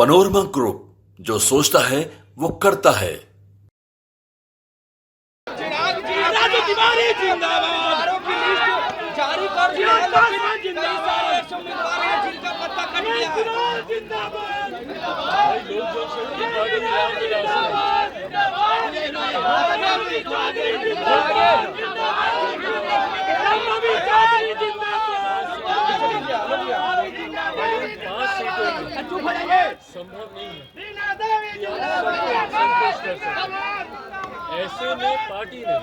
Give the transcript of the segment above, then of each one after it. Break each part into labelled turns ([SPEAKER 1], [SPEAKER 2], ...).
[SPEAKER 1] Panorama group, जो सोचता है वो करता है।
[SPEAKER 2] राजू तिवारी जिंदाबाद जारी कर दिया है, जिंदाबाद उम्मीदवार है जिनका पत्ता कट गया है। जिंदाबाद भाई लोग जनशक्ति पार्टी रामविलास जिंदाबाद रमवी चौधरी जिंदाबाद रमवी चौधरी जिंदाबाद 5 सीटों संभव नहीं है। ऐसे में पार्टी ने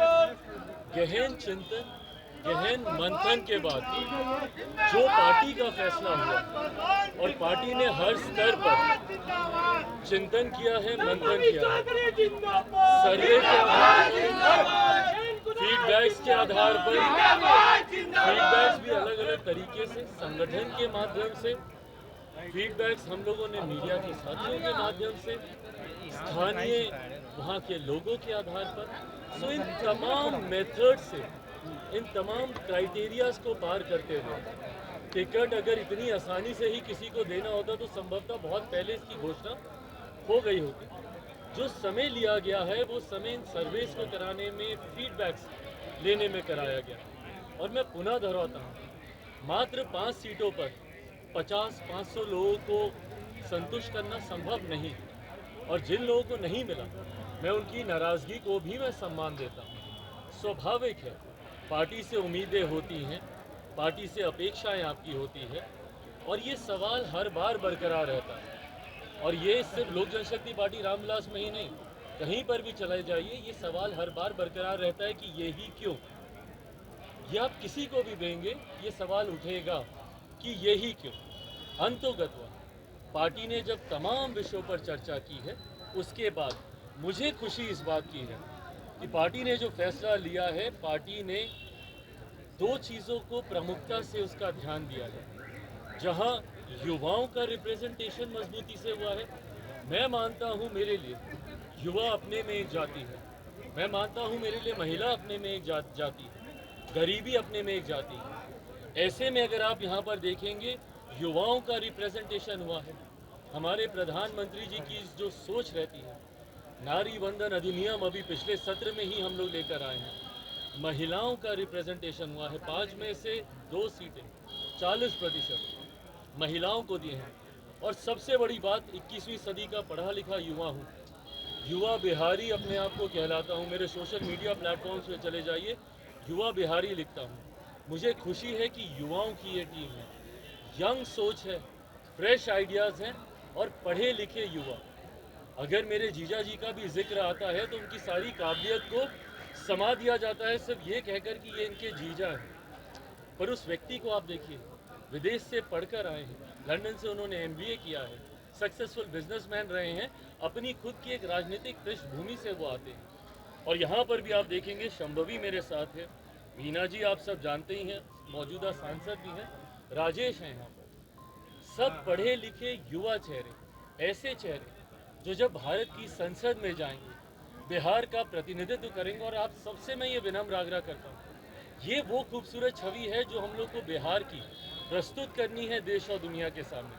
[SPEAKER 2] गहन चिंतन, गहन मंथन के बाद जो पार्टी का फैसला हुआ और पार्टी ने हर स्तर पर चिंतन किया है, मंथन किया है, सर्वे के आधार फीडबैक्स के आधार पर फीडबैक्स भी अलग अलग तरीके से संगठन के माध्यम से, फीडबैक्स हम लोगों ने मीडिया के साथियों के माध्यम से, स्थानीय वहाँ के लोगों के आधार पर, सो इन तमाम मेथड से, इन तमाम क्राइटेरियाज को पार करते हुए टिकट अगर इतनी आसानी से ही किसी को देना होता तो संभवतः बहुत पहले इसकी घोषणा हो गई होती। जो समय लिया गया है वो समय इन सर्वेस को कराने में, फीडबैक्स लेने में कराया गया। और मैं पुनः दोहराता हूँ, मात्र 5 सीटों पर 50-500 लोगों को संतुष्ट करना संभव नहीं, और जिन लोगों को नहीं मिला मैं उनकी नाराज़गी को भी मैं सम्मान देता हूँ। स्वाभाविक है, पार्टी से उम्मीदें होती हैं, पार्टी से अपेक्षाएं आपकी होती है, और ये सवाल हर बार बरकरार रहता है। और ये सिर्फ लोक जनशक्ति पार्टी रामविलास में ही नहीं, कहीं पर भी चले जाइए ये सवाल हर बार बरकरार रहता है कि ये ही क्यों। ये आप किसी को भी देंगे ये सवाल उठेगा कि ये ही क्यों। अंतोगत्वा पार्टी ने जब तमाम विषयों पर चर्चा की है, उसके बाद मुझे खुशी इस बात की है कि पार्टी ने जो फैसला लिया है, पार्टी ने 2 चीज़ों को प्रमुखता से उसका ध्यान दिया है। जहां युवाओं का रिप्रेजेंटेशन मजबूती से हुआ है, मैं मानता हूं मेरे लिए युवा अपने में एक जाति है, मैं मानता हूं मेरे लिए महिला अपने में एक जाति है, गरीबी अपने में एक जाति है। ऐसे में अगर आप यहाँ पर देखेंगे युवाओं का रिप्रेजेंटेशन हुआ है। हमारे प्रधानमंत्री जी की जो सोच रहती है, नारी वंदन अधिनियम अभी पिछले सत्र में ही हम लोग लेकर आए हैं। महिलाओं का रिप्रेजेंटेशन हुआ है, 5 में से 2 सीटें 40% महिलाओं को दिए हैं। और सबसे बड़ी बात, 21वीं सदी का पढ़ा लिखा युवा हूँ, युवा बिहारी अपने आप को कहलाता हूँ। मेरे सोशल मीडिया प्लेटफॉर्म्स पे चले जाइए, युवा बिहारी लिखता हूँ। मुझे खुशी है कि युवाओं की ये टीम है, यंग सोच है, फ्रेश आइडियाज़ हैं और पढ़े लिखे युवा। अगर मेरे जीजा जी का भी जिक्र आता है तो उनकी सारी काबिलियत को समा दिया जाता है सिर्फ ये कहकर कि ये इनके जीजा हैं। पर उस व्यक्ति को आप देखिए, विदेश से पढ़कर आए हैं, लंदन से उन्होंने MBA किया है, सक्सेसफुल बिजनेसमैन रहे हैं, अपनी खुद की एक राजनीतिक पृष्ठभूमि से वो आते हैं। और यहाँ पर भी आप देखेंगे शंभवी मेरे साथ है, वीना जी आप सब जानते ही हैं, मौजूदा सांसद भी हैं, राजेश हैं यहाँ पर। सब पढ़े लिखे युवा चेहरे, ऐसे चेहरे जो जब भारत की संसद में जाएंगे, बिहार का प्रतिनिधित्व करेंगे। और आप सबसे मैं ये विनम्र आग्रह करता हूँ, ये वो खूबसूरत छवि है जो हम लोग को बिहार की प्रस्तुत करनी है देश और दुनिया के सामने।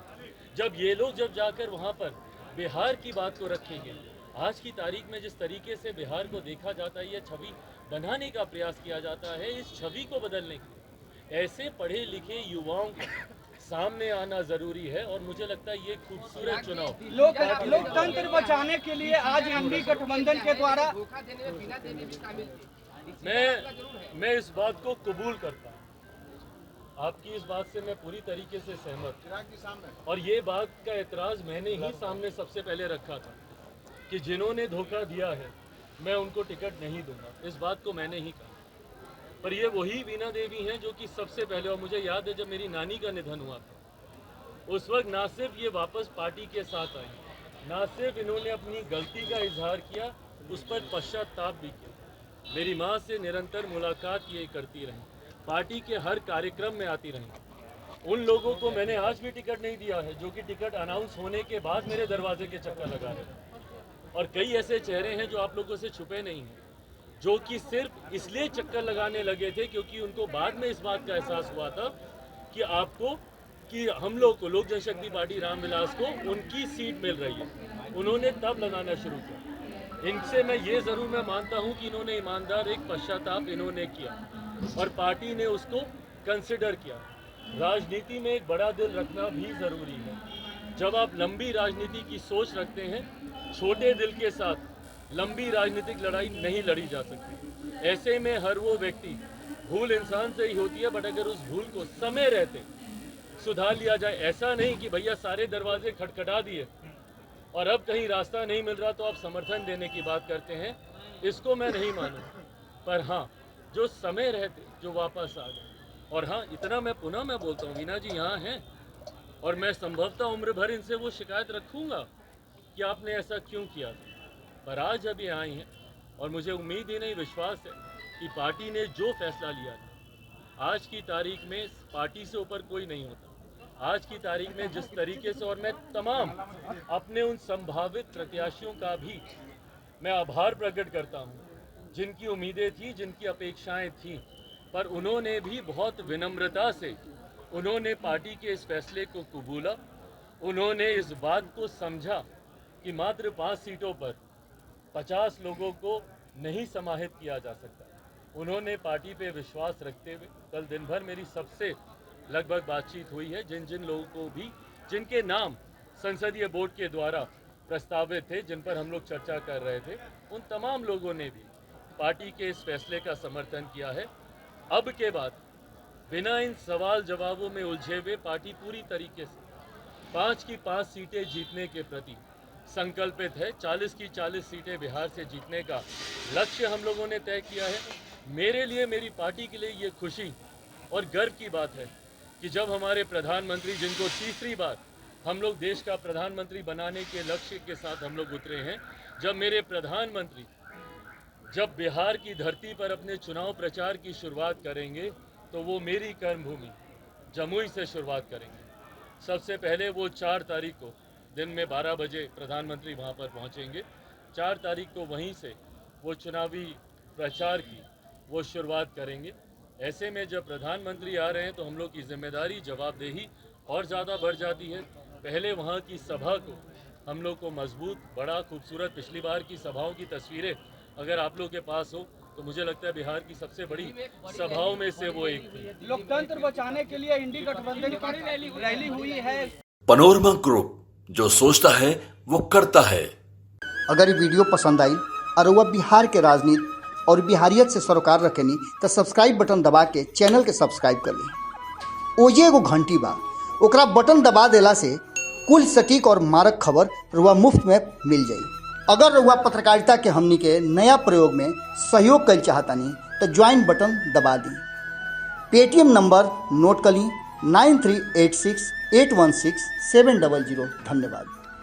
[SPEAKER 2] जब ये लोग जब जाकर वहाँ पर बिहार की बात को रखेंगे, आज की तारीख में जिस तरीके से बिहार को देखा जाता है, ये छवि बनाने का प्रयास किया जाता है, इस छवि को बदलने के लिए ऐसे पढ़े लिखे युवाओं को सामने आना जरूरी है। और मुझे लगता है ये खूबसूरत चुनाव
[SPEAKER 3] लोकतंत्र बचाने के लिए आज एनडीए गठबंधन के द्वारा
[SPEAKER 2] मैं इस बात को कबूल करता हूँ, आपकी इस बात से मैं पूरी तरीके से सहमत हूँ। और ये बात का एतराज़ मैंने ही सामने सबसे पहले रखा था कि जिन्होंने धोखा दिया है मैं उनको टिकट नहीं दूंगा, इस बात को मैंने ही कहा। पर ये वही वीना देवी हैं जो कि सबसे पहले, और मुझे याद है जब मेरी नानी का निधन हुआ था, उस वक्त ना सिर्फ ये वापस पार्टी के साथ आई, ना सिर्फ इन्होंने अपनी गलती का इजहार किया, उस पर पश्चाताप भी किया। मेरी माँ से निरंतर मुलाकात ये करती रही, पार्टी के हर कार्यक्रम में आती रही। उन लोगों को मैंने आज भी टिकट नहीं दिया है जो कि टिकट अनाउंस होने के बाद मेरे दरवाजे के चक्कर लगा रहे हैं। और कई ऐसे चेहरे हैं जो आप लोगों से छुपे नहीं हैं, जो कि सिर्फ इसलिए चक्कर लगाने लगे थे क्योंकि उनको बाद में इस बात का एहसास हुआ था कि आपको कि हम लोग को लोक जनशक्ति पार्टी रामविलास को उनकी सीट मिल रही है, उन्होंने तब लगाना शुरू किया। इनसे मैं ये ज़रूर मैं मानता हूँ कि इन्होंने ईमानदार एक पश्चाताप इन्होंने किया और पार्टी ने उसको कंसिडर किया। राजनीति में एक बड़ा दिल रखना भी ज़रूरी है। जब आप लंबी राजनीति की सोच रखते हैं, छोटे दिल के साथ लंबी राजनीतिक लड़ाई नहीं लड़ी जा सकती। ऐसे में हर वो व्यक्ति, भूल इंसान से ही होती है, बट अगर उस भूल को समय रहते सुधार लिया जाए, ऐसा नहीं कि भैया सारे दरवाजे खटखटा दिए और अब कहीं रास्ता नहीं मिल रहा तो आप समर्थन देने की बात करते हैं, इसको मैं नहीं मानूंगा। पर हाँ, जो समय रहते जो वापस आ गए। और हाँ, इतना मैं पुनः बोलता हूँ, वीना जी यहाँ हैं और मैं संभवतः उम्र भर इनसे वो शिकायत रखूँगा कि आपने ऐसा क्यों किया। पर आज अभी आई हैं और मुझे उम्मीद ही नहीं, विश्वास है कि पार्टी ने जो फैसला लिया है, आज की तारीख में पार्टी से ऊपर कोई नहीं होता। आज की तारीख में जिस तरीके से, और मैं तमाम अपने उन संभावित प्रत्याशियों का भी मैं आभार प्रकट करता हूं, जिनकी उम्मीदें थी, जिनकी अपेक्षाएं थी, पर उन्होंने भी बहुत विनम्रता से उन्होंने पार्टी के इस फैसले को कबूला। उन्होंने इस बात को समझा कि मात्र 5 सीटों पर 50 लोगों को नहीं समाहित किया जा सकता। उन्होंने पार्टी पे विश्वास रखते हुए, कल दिन भर मेरी सबसे लगभग बातचीत हुई है, जिन जिन लोगों को भी, जिनके नाम संसदीय बोर्ड के द्वारा प्रस्तावित थे, जिन पर हम लोग चर्चा कर रहे थे, उन तमाम लोगों ने भी पार्टी के इस फैसले का समर्थन किया है। अब के बाद बिना इन सवाल जवाबों में उलझे हुए पार्टी पूरी तरीके से 5 की 5 सीटें जीतने के प्रति संकल्पित है। 40 की 40 सीटें बिहार से जीतने का लक्ष्य हम लोगों ने तय किया है। मेरे लिए, मेरी पार्टी के लिए ये खुशी और गर्व की बात है कि जब हमारे प्रधानमंत्री, जिनको तीसरी बार हम लोग देश का प्रधानमंत्री बनाने के लक्ष्य के साथ हम लोग उतरे हैं, जब मेरे प्रधानमंत्री जब बिहार की धरती पर अपने चुनाव प्रचार की शुरुआत करेंगे तो वो मेरी कर्मभूमि जमुई से शुरुआत करेंगे। सबसे पहले वो 4 तारीख को दिन में 12 बजे प्रधानमंत्री वहाँ पर पहुँचेंगे। 4 तारीख को वहीं से वो चुनावी प्रचार की वो शुरुआत करेंगे। ऐसे में जब प्रधानमंत्री आ रहे हैं तो हम लोग की जिम्मेदारी, जवाबदेही और ज़्यादा बढ़ जाती है। पहले वहाँ की सभा को हम लोग को मजबूत, बड़ा खूबसूरत, पिछली बार की सभाओं की तस्वीरें अगर आप लोग के पास हो तो मुझे लगता है बिहार की सबसे बड़ी सभाओं में से वो एक थी।
[SPEAKER 3] लोकतंत्र बचाने के लिए इंडी गठबंधन की रैली हुई है।
[SPEAKER 1] पनोरमा ग्रुप, जो सोचता है वो करता है।
[SPEAKER 4] अगर ये वीडियो पसंद आई और वह बिहार के राजनीति और बिहारियत से सरोकार रखेनी तो सब्सक्राइब बटन दबा के चैनल के सब्सक्राइब कर ली। ओजे एगो घंटी बा, ओकरा बटन दबा देला से कुल सटीक और मारक खबर रुआ मुफ्त में मिल जाई। अगर रुआ पत्रकारिता के हमनी के नया प्रयोग में सहयोग कर चाहतानी तो ज्वाइन बटन दबा दी। पेटीएम नंबर नोट कर ली 9386816700। धन्यवाद।